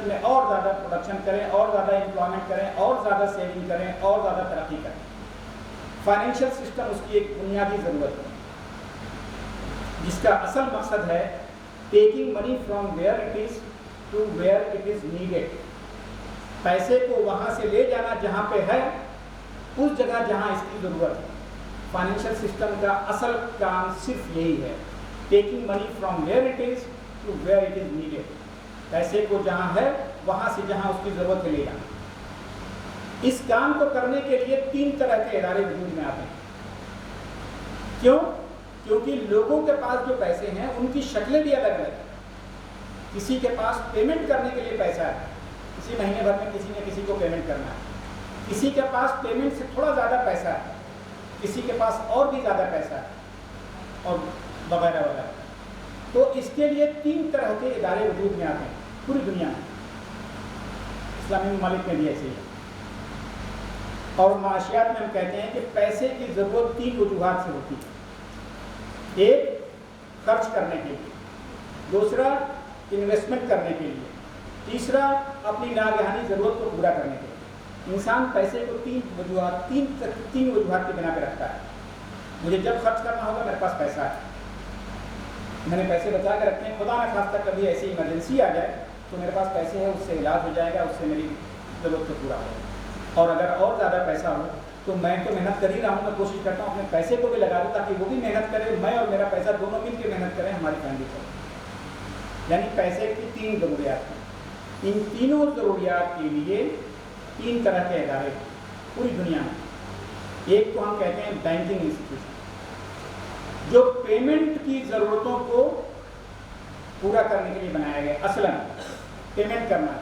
میں اور زیادہ پروڈکشن کریں، اور زیادہ امپلائمنٹ کریں، اور زیادہ سیونگ کریں، اور زیادہ ترقی کریں۔ فائنینشیل سسٹم اس کی ایک بنیادی ضرورت ہے، جس کا اصل مقصد ہے taking money from where it is to where it is needed, پیسے کو وہاں سے لے جانا جہاں پہ ہے اس جگہ جہاں اس کی ضرورت ہے۔ فائنینشیل سسٹم کا اصل کام صرف یہی ہے، taking money from where it is to where it is needed, پیسے کو جہاں ہے وہاں سے جہاں اس کی ضرورت ہے لے جانا۔ اس کام کو کرنے کے لیے 3 طرح کے ادارے وجود میں آتے ہیں۔ کیوں؟ کیونکہ لوگوں کے پاس جو پیسے ہیں ان کی شکلیں بھی الگ الگ ہیں۔ کسی کے پاس پیمنٹ کرنے کے لیے پیسہ ہے، کسی مہینے بھر میں کسی نے کسی کو پیمنٹ کرنا ہے، کسی کے پاس پیمنٹ سے تھوڑا زیادہ پیسہ ہے، کسی کے پاس اور بھی زیادہ پیسہ ہے، اور وغیرہ وغیرہ۔ تو اس کے لیے 3 طرح کے ادارے وجود میں آتے ہیں پوری دنیا میں، اسلامی ممالک میں بھی ایسے ہی ہے۔ اور معاشیات میں ہم کہتے ہیں کہ پیسے کی ضرورت 3 وجوہات سے ہوتی ہے۔ ایک خرچ کرنے کے لیے، دوسرا انویسٹمنٹ کرنے کے لیے، تیسرا اپنی ناگہانی ضرورت کو پورا کرنے کے لیے۔ انسان پیسے کو 3 وجوہات کی بنا پہ رکھتا ہے۔ مجھے جب خرچ کرنا ہوگا میرے پاس پیسہ ہے، میں نے پیسے بچا کے رکھے ہیں، خدا نہ خواستہ کبھی ایسی ایمرجنسی آ جائے تو میرے پاس پیسے ہیں، اس سے علاج ہو جائے گا، اس سے میری ضرورت کو پورا ہوگا۔ اور اگر اور زیادہ پیسہ ہو تو میں تو محنت کر ہی رہا ہوں، میں کوشش کرتا ہوں اپنے پیسے کو بھی لگا دوں تاکہ وہ بھی محنت کرے، میں اور میرا پیسہ دونوں مل کے محنت کریں، ہماری فیملی کو۔ یعنی پیسے کی 3 ضروریات ہیں۔ ان تینوں ضروریات کے لیے 3 طرح کے ادارے پوری دنیا میں۔ ایک تو ہم کہتے ہیں بینکنگ انسٹیٹیوشن، جو پیمنٹ کی ضرورتوں کو پورا کرنے کے لیے بنایا گیا۔ اصلاً پیمنٹ کرنا،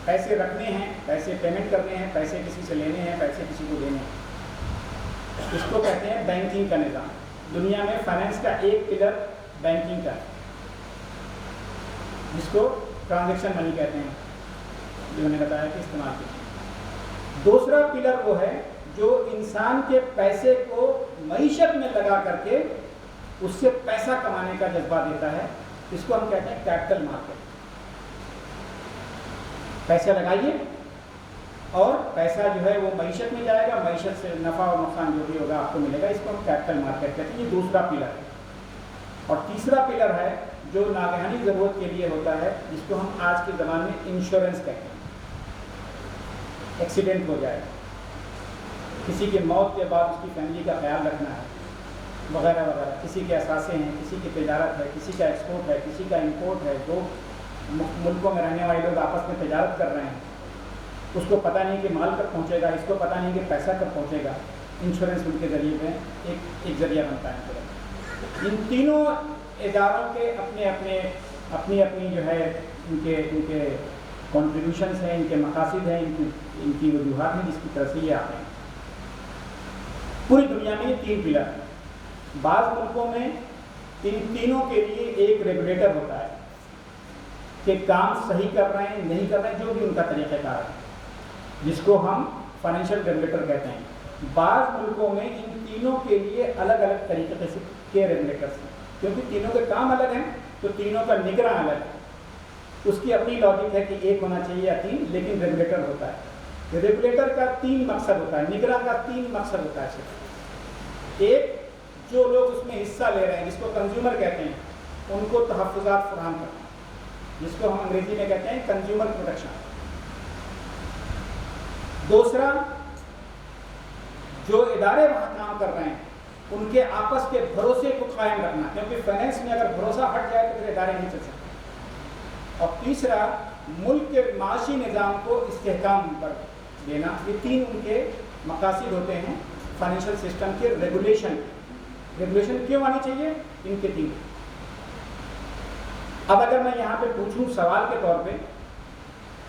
پیسے رکھنے ہیں، پیسے پیمنٹ کرنے ہیں، پیسے کسی سے لینے ہیں، پیسے کسی کو دینے ہیں، اس کو کہتے ہیں بینکنگ کا نظام۔ دنیا میں فائنینس کا ایک پلر بینکنگ کا ہے، جس کو ٹرانزیکشن منی کہتے ہیں، جو میں نے بتایا کہ استعمال کیا۔ دوسرا پلر وہ ہے جو انسان کے پیسے کو معیشت میں لگا کر کے اس سے پیسہ کمانے کا جذبہ دیتا ہے، اس کو ہم کہتے ہیں کیپٹل مارکیٹ۔ پیسہ لگائیے اور پیسہ جو ہے وہ معیشت میں جائے گا، معیشت سے نفع اور نقصان جو بھی ہوگا آپ کو ملے گا، اس کو ہم کیپٹل مارکیٹ کہتے ہیں۔ یہ دوسرا پلر ہے۔ اور تیسرا پلر ہے جو ناگہانی ضرورت کے لیے ہوتا ہے، جس کو ہم آج کے زمانے میں انشورنس کہتے ہیں۔ ایکسیڈنٹ ہو جائے، کسی کی موت کے بعد اس کی فیملی کا خیال رکھنا ہے، وغیرہ وغیرہ، کسی کے اثاثے ہیں، کسی کی تجارت ہے، کسی کا ایکسپورٹ ہے، کسی کا امپورٹ ہے، 2 ملکوں میں رہنے والے لوگ آپس میں تجارت کر رہے ہیں، اس کو پتہ نہیں کہ مال کب پہنچے گا، اس کو پتہ نہیں کہ پیسہ کب پہنچے گا، انشورنس ان کے ذریعے پہ ایک ذریعہ بنتا ہے۔ ان تینوں اداروں کے اپنی جو ہے ان کے کنٹریبیوشنس ہیں، ان کے مقاصد ہیں، ان کی وجوہات ہیں جس کی طرف سے یہ آتے ہیں۔ پوری دنیا میں یہ 3 پلر ہیں۔ بعض ملکوں میں ان تینوں کے لیے ایک ریگولیٹر ہوتا ہے کہ کام صحیح کر رہے ہیں نہیں کر رہے ہیں، جو بھی ان کا طریقہ کار ہے، جس کو ہم فائنینشیل ریگولیٹر کہتے ہیں۔ بعض ملکوں میں ان تینوں کے لیے الگ الگ طریقے سے کے ریگولیٹرس ہیں، کیونکہ تینوں کے کام الگ ہیں تو تینوں کا نگراں الگ ہے۔ اس کی اپنی لاجک ہے کہ ایک ہونا چاہیے یا 3، لیکن ریگولیٹر ہوتا ہے۔ ریگولیٹر کا 3 مقصد ہوتا ہے، نگراں کا 3 مقصد ہوتا ہے صرف۔ ایک، جو لوگ اس میں حصہ لے رہے ہیں، جس کو کنزیومر کہتے ہیں، ان کو تحفظات فراہم کرنا، جس کو ہم انگریزی میں کہتے ہیں کنزیومر پروٹیکشن۔ دوسرا، جو ادارے وہاں کام کر رہے ہیں ان کے آپس کے بھروسے کو قائم رکھنا، کیونکہ فائنینس میں اگر بھروسہ ہٹ جائے تو پھر ادارے نہیں چل سکتے۔ اور تیسرا، ملک کے معاشی نظام کو استحکام پر دینا۔ یہ 3 ان کے مقاصد ہوتے ہیں فائنینشیل سسٹم کے ریگولیشن کیوں آنی چاہیے؟ ان کے 3۔ اب اگر میں یہاں پہ پوچھوں سوال کے طور پہ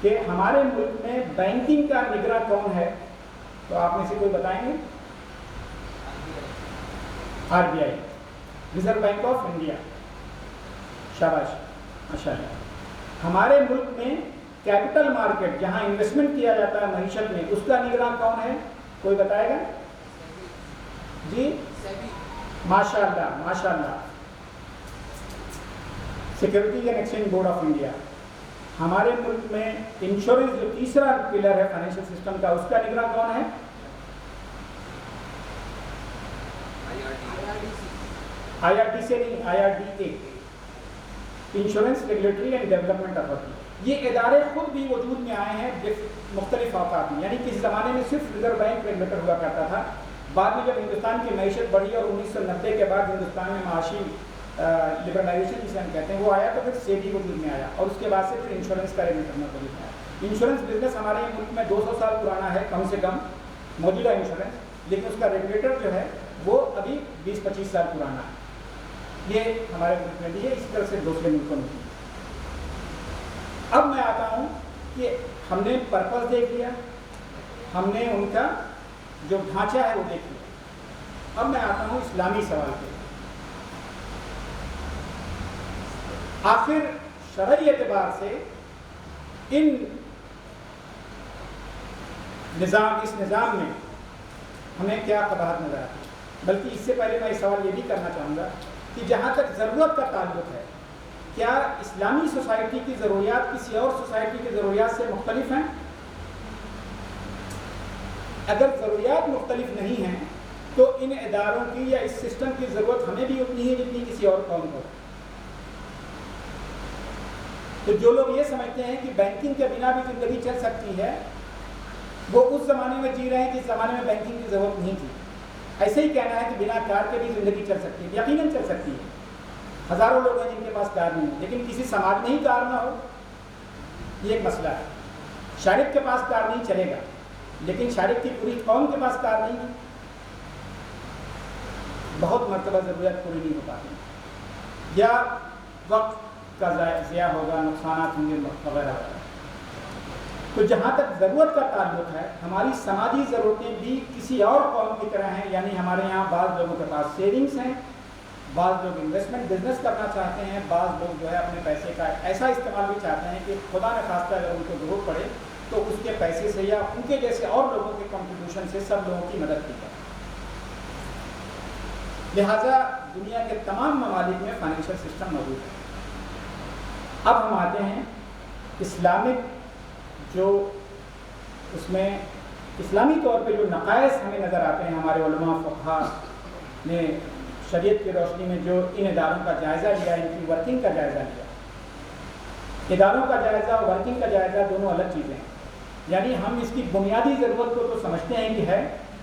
کہ ہمارے ملک میں بینکنگ کا نگراں کون ہے، تو آپ میں سے کوئی بتائیں گے؟ RBI، reserve bank of India. شاباش، ماشاء اللہ۔ ہمارے ملک میں کیپٹل مارکیٹ، جہاں انویسٹمنٹ کیا جاتا ہے معیشت میں، اس کا نگراں کون ہے؟ کوئی بتائے گا؟ جی، ماشاء اللہ ماشاء اللہ، securities and exchange board of India. ہمارے ملک میں انشورنس جو تیسرا پلر ہے فائنینشیل سسٹم کا، اس کا نگراں کون ہے؟ IRDC نہیں، IRDA، insurance regulatory and development authority. یہ ادارے خود بھی وجود میں آئے ہیں مختلف اوقات میں، یعنی کسی زمانے میں صرف ریزرو بینک ریگولیٹر ہوا کرتا تھا، بعد میں جب ہندوستان کی معیشت بڑھی اور 1990 کے بعد ہندوستان میں معاشی لبرلائزیشن جسے ہم کہتے ہیں وہ آیا، تو پھر سیبی وجود میں آیا، اور اس کے بعد سے پھر انشورنس کا ریگولیٹر وجود میں آیا۔ انشورنس بزنس ہمارے ملک میں 200 سال پرانا ہے کم سے کم موجودہ انشورنس، لیکن اس کا ریگولیٹر جو ہے وہ ابھی 20-25 سال پرانا ہے۔ یہ ہمارے ملک میں بھی ہے، اسی طرح سے دوسرے ملکوں میں بھی۔ اب میں آتا ہوں کہ ہم نے پرپز دیکھ لیا، ہم نے ان کا جو ڈھانچہ ہے وہ دیکھ لیا۔ اب میں آتا ہوں اسلامی سوال پہ۔ آخر شرعی اعتبار سے اس نظام میں ہمیں کیا قباحت نظر آتی ہے؟ بلکہ اس سے پہلے میں یہ سوال یہ بھی کرنا چاہوں گا کہ جہاں تک ضرورت کا تعلق ہے، کیا اسلامی سوسائٹی کی ضروریات کسی اور سوسائٹی کی ضروریات سے مختلف ہیں؟ اگر ضروریات مختلف نہیں ہیں تو ان اداروں کی یا اس سسٹم کی ضرورت ہمیں بھی اتنی ہے جتنی کسی اور قوم کو۔ تو جو لوگ یہ سمجھتے ہیں کہ بینکنگ کے بنا بھی زندگی چل سکتی ہے، وہ اس زمانے میں جی رہے ہیں جس زمانے میں بینکنگ کی ضرورت نہیں تھی۔ ایسے ہی کہنا ہے کہ بنا کار کے بھی زندگی چل سکتی ہے، یقیناً چل سکتی ہے۔ ہزاروں لوگ ہیں جن کے پاس کار نہیں ہے، لیکن کسی سماج میں ہی کار نہ ہو، یہ ایک مسئلہ ہے۔ شارق کے پاس کار نہیں چلے گا، لیکن شارق کی پوری قوم کے پاس کار نہیں ہے، بہت مرتبہ ضرورت پوری نہیں ہو پاتی، یا وقت کا ضیاع ہوگا، نقصانات ہوں گے وغیرہ وغیرہ۔ تو جہاں تک ضرورت کا تعلق ہے، ہماری سماجی ضرورتیں بھی کسی اور قوم کی طرح ہیں، یعنی ہمارے یہاں بعض لوگوں کے پاس سیونگس ہیں، بعض لوگ انویسٹمنٹ بزنس کرنا چاہتے ہیں، بعض لوگ جو ہے اپنے پیسے کا ایسا استعمال بھی چاہتے ہیں کہ خدا نہ خواستہ اگر ان کو ضرورت پڑے تو اس کے پیسے سے یا ان کے جیسے اور لوگوں کے کنٹریبیوشن سے سب لوگوں کی مدد کی جائے۔ لہٰذا دنیا کے تمام ممالک میں فائنینشیل سسٹم موجود ہے۔ اب ہم آتے ہیں اسلامک، جو اس میں اسلامی طور پہ جو نقائص ہمیں نظر آتے ہیں، ہمارے علماء فقہا نے شریعت کی روشنی میں جو ان اداروں کا جائزہ لیا، ان کی ورکنگ کا جائزہ لیا۔ اداروں کا جائزہ اور ورکنگ کا جائزہ دونوں الگ چیزیں ہیں، یعنی ہم اس کی بنیادی ضرورت کو تو سمجھتے ہیں کہ ہے،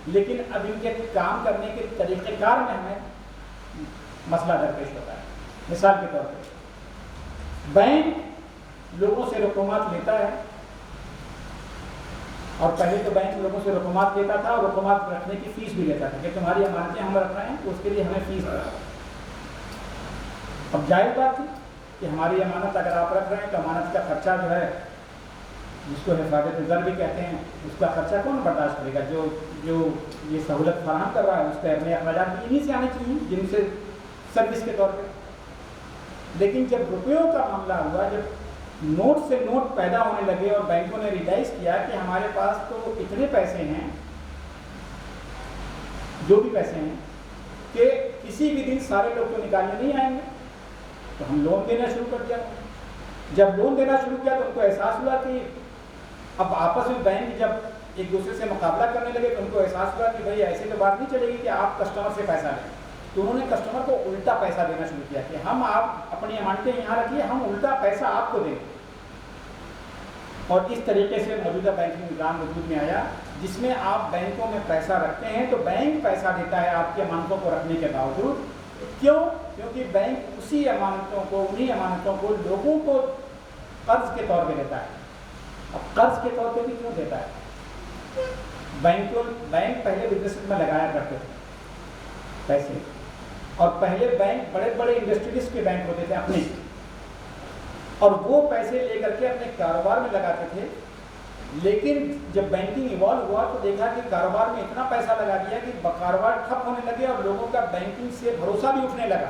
لیکن اب ان کے کام کرنے کے طریقہ کار میں ہمیں مسئلہ درپیش ہوتا ہے۔ مثال کے طور پہ بینک لوگوں سے رقومات لیتا ہے، اور پہلے تو بینک لوگوں سے رقومات لیتا تھا اور رقومات رکھنے کی فیس بھی لیتا تھا کہ تمہاری امانتیں ہم رکھ رہے ہیں تو اس کے لیے ہمیں فیس دو۔ اب جائز بات تھی کہ ہماری امانت اگر آپ رکھ رہے ہیں تو امانت کا خرچہ جو ہے، جس کو حفاظت زر بھی کہتے ہیں، اس کا خرچہ کون برداشت کرے گا؟ جو یہ سہولت فراہم کر رہا ہے اس کے اپنے اخراجات بھی انہیں سے آنے چاہیے، جن سے سروس کے طور پہ۔ لیکن جب روپیوں کا معاملہ ہوا، جب نوٹ سے نوٹ پیدا ہونے لگے اور بینکوں نے ریلائز کیا کہ ہمارے پاس تو اتنے پیسے ہیں، جو بھی پیسے ہیں، کہ کسی بھی دن سارے لوگ تو نکالنے نہیں آئیں گے، تو ہم لون دینا شروع کر دیا۔ جب لون دینا شروع کیا تو ان کو احساس ہوا کہ اب آپس میں بینک جب ایک دوسرے سے مقابلہ کرنے لگے تو ان کو احساس ہوا کہ بھائی ایسے تو بات نہیں چلے گی کہ آپ کسٹمر سے پیسہ لیں، تو انہوں نے کسٹمر کو الٹا پیسہ دینا شروع کیا کہ ہم آپ اپنی امانتیں یہاں رکھیے، ہم الٹا پیسہ آپ کو دیں گے۔ اور اس طریقے سے موجودہ بینکنگ نظام وجود میں آیا، جس میں آپ بینکوں میں پیسہ رکھتے ہیں تو بینک پیسہ دیتا ہے آپ کی امانتوں کو رکھنے کے باوجود۔ کیوں؟ کیونکہ بینک انہی امانتوں کو لوگوں کو قرض کے طور پہ دیتا ہے۔ اب قرض کے طور پہ بھی کیوں دیتا ہے؟ بینک پہلے بزنس میں لگایا کرتے تھے پیسے، اور پہلے بینک بڑے بڑے انڈسٹریز کے بینک ہوتے تھے اپنے، اور وہ پیسے لے کر کے اپنے کاروبار میں لگاتے تھے۔ لیکن جب بینکنگ ایوالو ہوا تو دیکھا کہ کاروبار میں اتنا پیسہ لگا دیا کہ کاروبار ٹھپ ہونے لگے اور لوگوں کا بینکنگ سے بھروسہ بھی اٹھنے لگا۔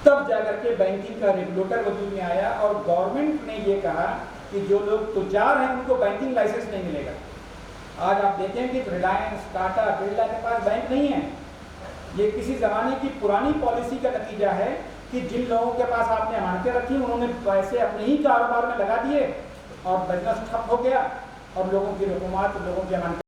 تب جا کر کے بینکنگ کا ریگولیٹر وجود میں آیا، اور گورنمنٹ نے یہ کہا کہ جو لوگ تجار ہیں ان کو بینکنگ لائسنس نہیں ملے گا۔ آج آپ دیکھیں کہ ریلائنس، ٹاٹا، برلا کے پاس بینک نہیں ہے۔ یہ کسی زمانے کی پرانی پالیسی کا نتیجہ ہے کہ جن لوگوں کے پاس آپ نے امانتیں رکھی انہوں نے پیسے اپنے ہی کاروبار میں لگا دیے اور بزنس ٹھپ ہو گیا اور لوگوں کی رقومات لوگوں کی امانتیں